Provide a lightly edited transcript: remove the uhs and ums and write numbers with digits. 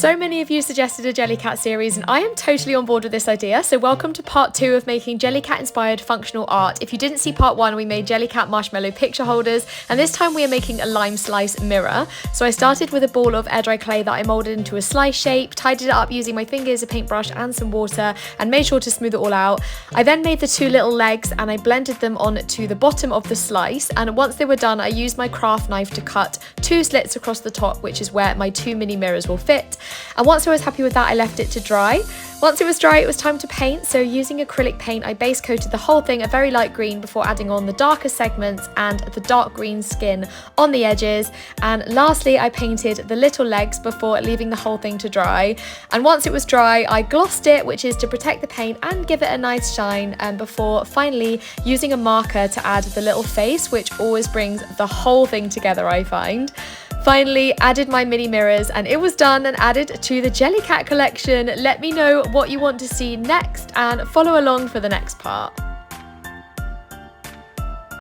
So many of you suggested a jellycat series and I am totally on board with this idea, so welcome to part 2 of making jellycat inspired functional art. If you didn't see part 1, we made jellycat marshmallow picture holders, and this time we are making a lime slice mirror. So I started with a ball of air dry clay that I moulded into a slice shape, tidied it up using my fingers, a paintbrush and some water, and made sure to smooth it all out. I then made the 2 little legs and I blended them onto the bottom of the slice, and once they were done I used my craft knife to cut 2 slits across the top, which is where my 2 mini mirrors will fit. And once I was happy with that, I left it to dry. Once it was dry, it was time to paint. So using acrylic paint, I base coated the whole thing a very light green before adding on the darker segments and the dark green skin on the edges. And lastly, I painted the little legs before leaving the whole thing to dry. And once it was dry, I glossed it, which is to protect the paint and give it a nice shine, and before finally using a marker to add the little face, which always brings the whole thing together, I find. Finally, added my mini mirrors and it was done and added to the Jellycat collection. Let me know what you want to see next and follow along for the next part.